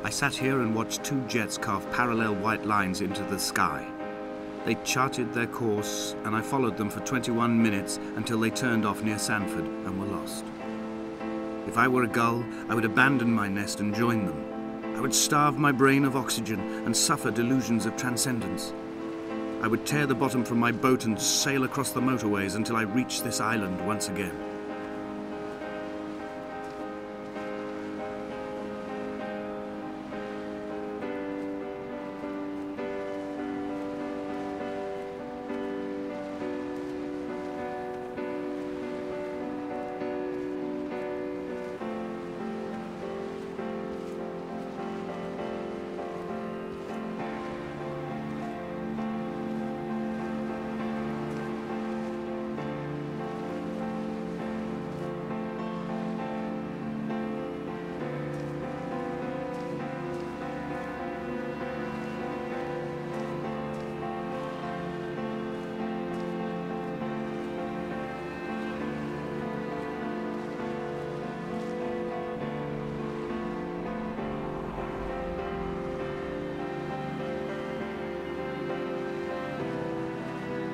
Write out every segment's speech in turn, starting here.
I sat here and watched two jets carve parallel white lines into the sky. They charted their course, and I followed them for 21 minutes until they turned off near Sanford and were lost. If I were a gull, I would abandon my nest and join them. I would starve my brain of oxygen and suffer delusions of transcendence. I would tear the bottom from my boat and sail across the motorways until I reached this island once again.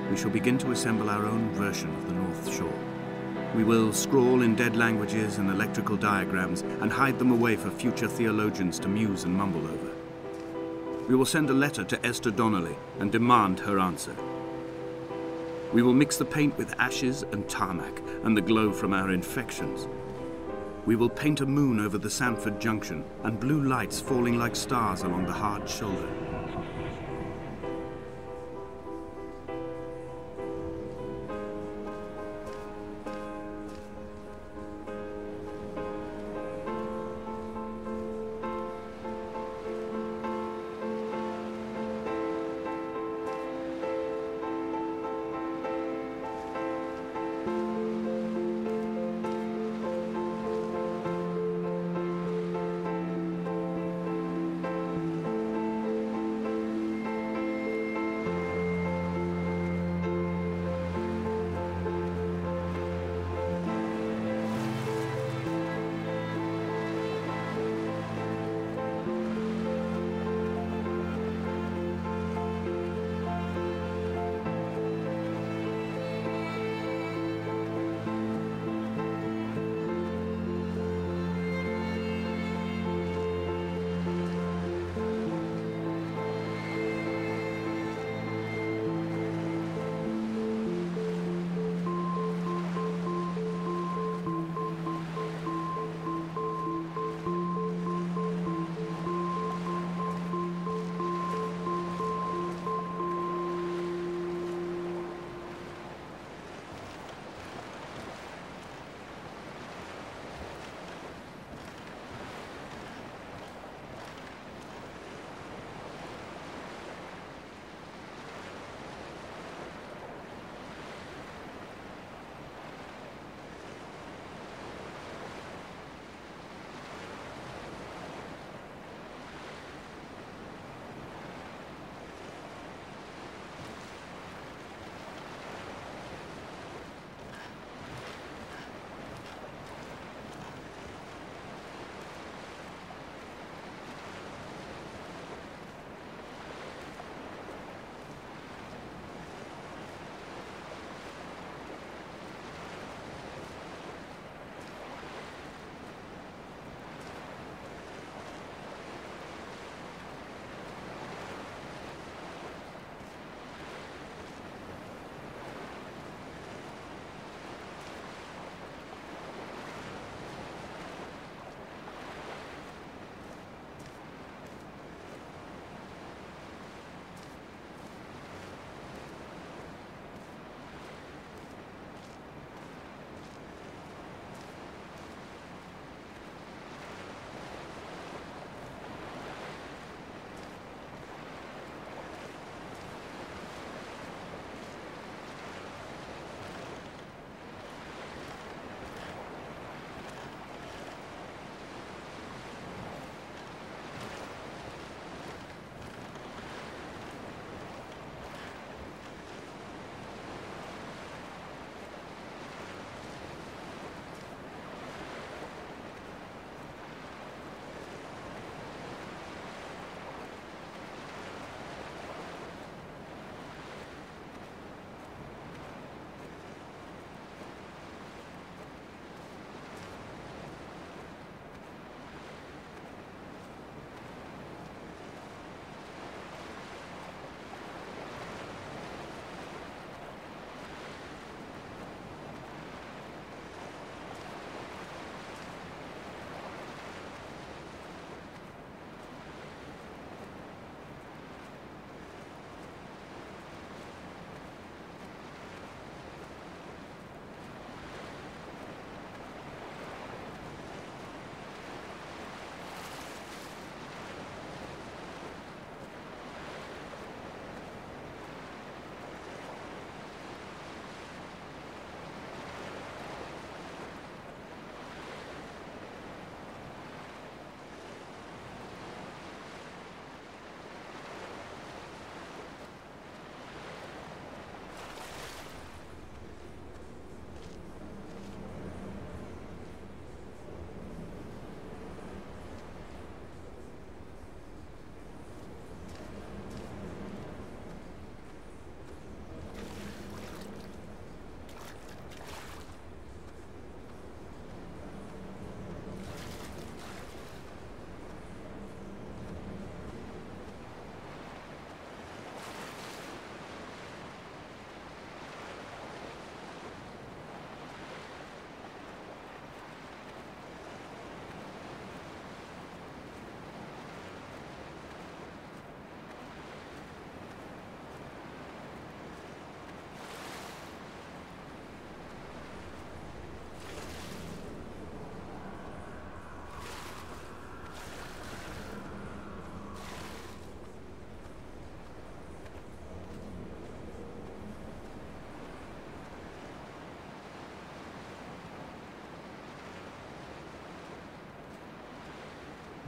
We shall begin to assemble our own version of the North Shore. We will scrawl in dead languages and electrical diagrams and hide them away for future theologians to muse and mumble over. We will send a letter to Esther Donnelly and demand her answer. We will mix the paint with ashes and tarmac and the glow from our infections. We will paint a moon over the Sanford Junction and blue lights falling like stars along the hard shoulder.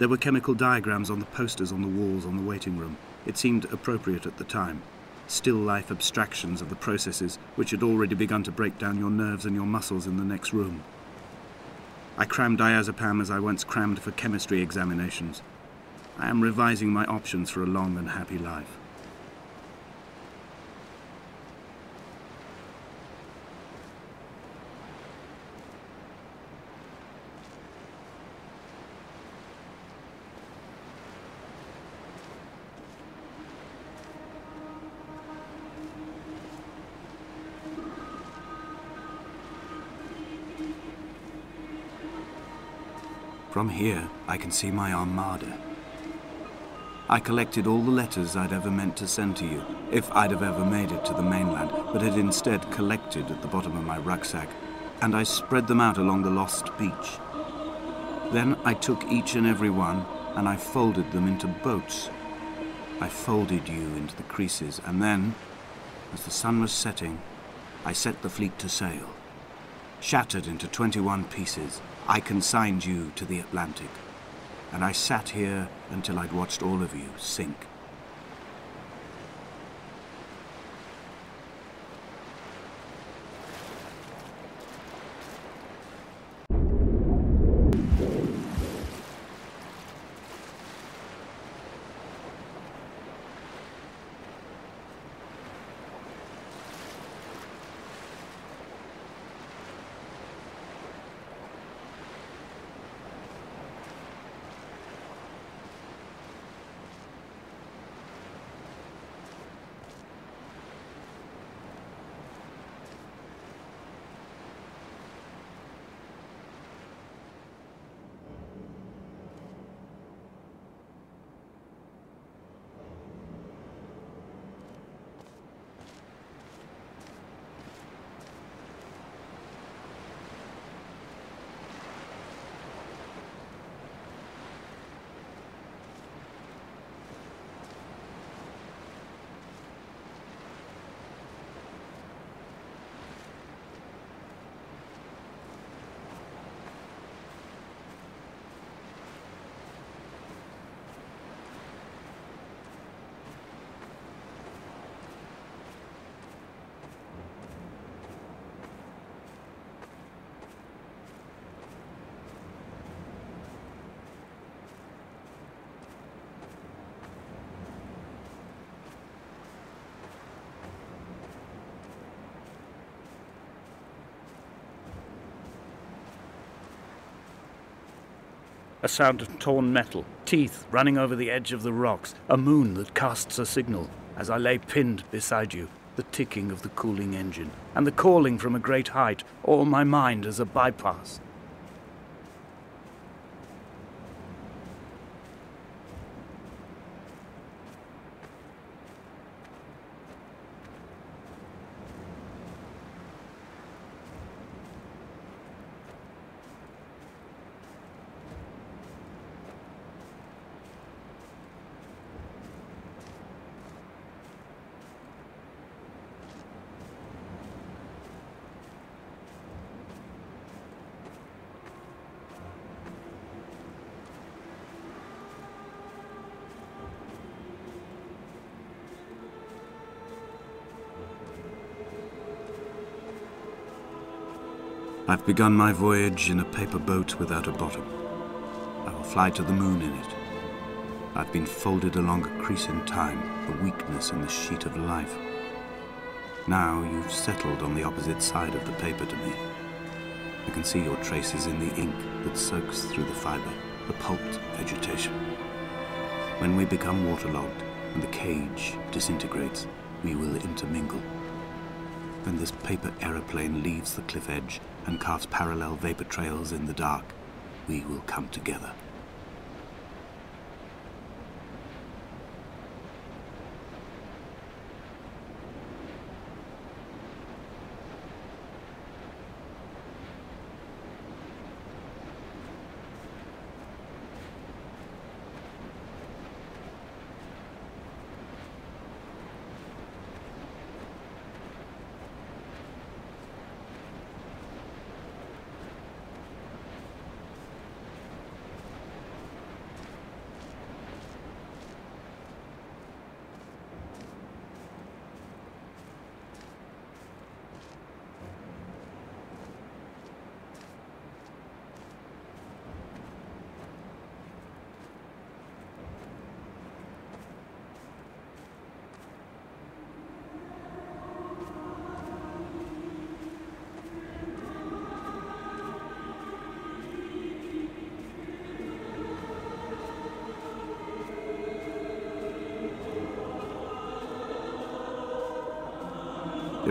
There were chemical diagrams on the posters on the walls on the waiting room. It seemed appropriate at the time. Still life abstractions of the processes which had already begun to break down your nerves and your muscles in the next room. I crammed diazepam as I once crammed for chemistry examinations. I am revising my options for a long and happy life. From here, I can see my armada. I collected all the letters I'd ever meant to send to you, if I'd have ever made it to the mainland, but had instead collected at the bottom of my rucksack, and I spread them out along the lost beach. Then I took each and every one, and I folded them into boats. I folded you into the creases, and then, as the sun was setting, I set the fleet to sail. Shattered into 21 pieces, I consigned you to the Atlantic, and I sat here until I'd watched all of you sink. A sound of torn metal, teeth running over the edge of the rocks, a moon that casts a signal. As I lay pinned beside you, the ticking of the cooling engine, and the calling from a great height, all my mind as a bypass. I've begun my voyage in a paper boat without a bottom. I will fly to the moon in it. I've been folded along a crease in time, a weakness in the sheet of life. Now you've settled on the opposite side of the paper to me. I can see your traces in the ink that soaks through the fiber, the pulped vegetation. When we become waterlogged and the cage disintegrates, we will intermingle. When this paper aeroplane leaves the cliff edge and casts parallel vapor trails in the dark, we will come together.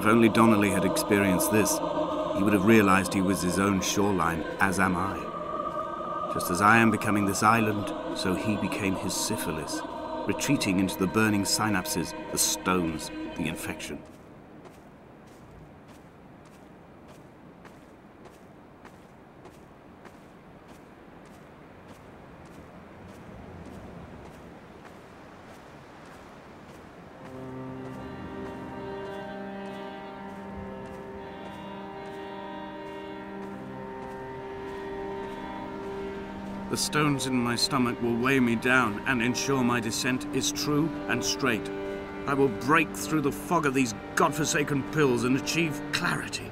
If only Donnelly had experienced this, he would have realized he was his own shoreline, as am I. Just as I am becoming this island, so he became his syphilis, retreating into the burning synapses, the stones, the infection. The stones in my stomach will weigh me down and ensure my descent is true and straight. I will break through the fog of these godforsaken pills and achieve clarity.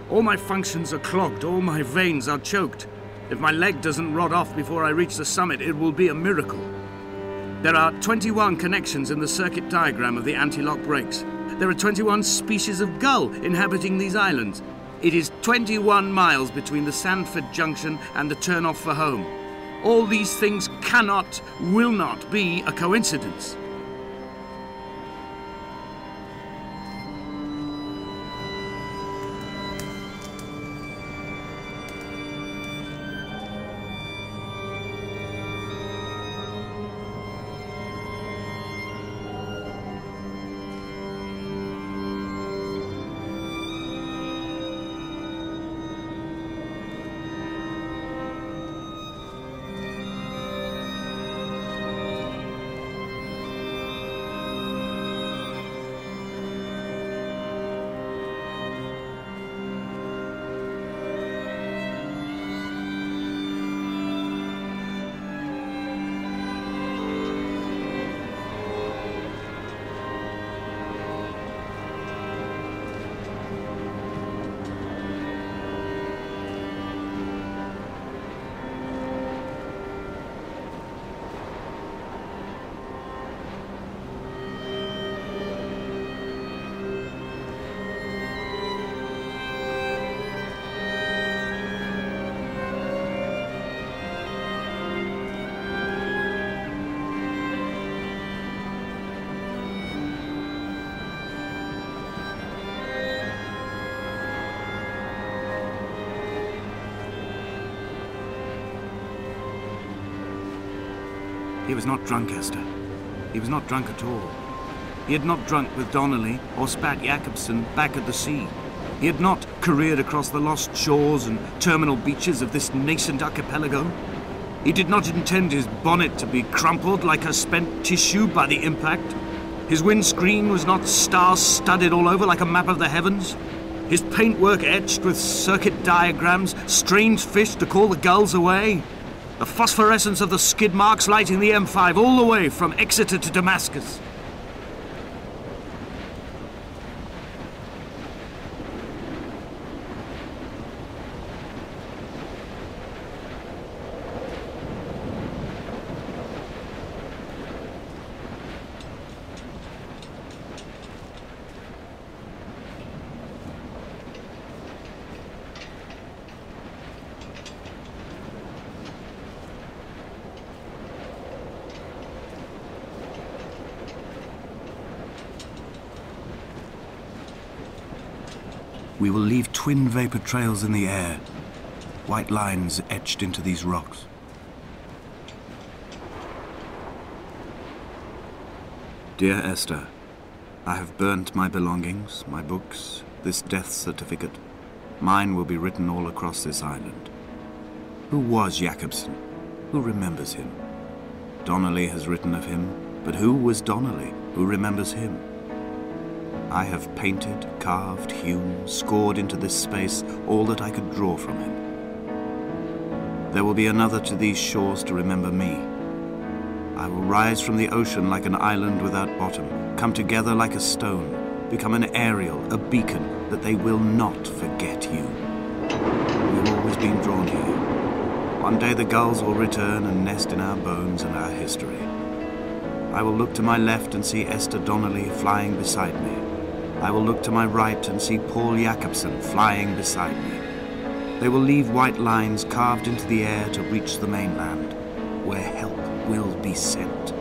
All my functions are clogged, all my veins are choked. If my leg doesn't rot off before I reach the summit, it will be a miracle. There are 21 connections in the circuit diagram of the anti-lock brakes. There are 21 species of gull inhabiting these islands. It is 21 miles between the Sandford Junction and the turn-off for home. All these things cannot, will not be a coincidence. He was not drunk, Esther. He was not drunk at all. He had not drunk with Donnelly or spat Jakobsen back at the sea. He had not careered across the lost shores and terminal beaches of this nascent archipelago. He did not intend his bonnet to be crumpled like a spent tissue by the impact. His windscreen was not star-studded all over like a map of the heavens. His paintwork etched with circuit diagrams, strange fish to call the gulls away. The phosphorescence of the skid marks lighting the M5 all the way from Exeter to Damascus. We will leave twin vapor trails in the air, white lines etched into these rocks. Dear Esther, I have burnt my belongings, my books, this death certificate. Mine will be written all across this island. Who was Jakobsen? Who remembers him? Donnelly has written of him, but who was Donnelly? Who remembers him? I have painted, carved, hewn, scored into this space all that I could draw from him. There will be another to these shores to remember me. I will rise from the ocean like an island without bottom, come together like a stone, become an aerial, a beacon, that they will not forget you. We've always been drawn here. One day the gulls will return and nest in our bones and our history. I will look to my left and see Esther Donnelly flying beside me. I will look to my right and see Paul Jakobsen flying beside me. They will leave white lines carved into the air to reach the mainland, where help will be sent.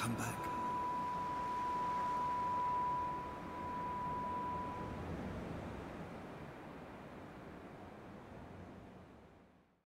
come back.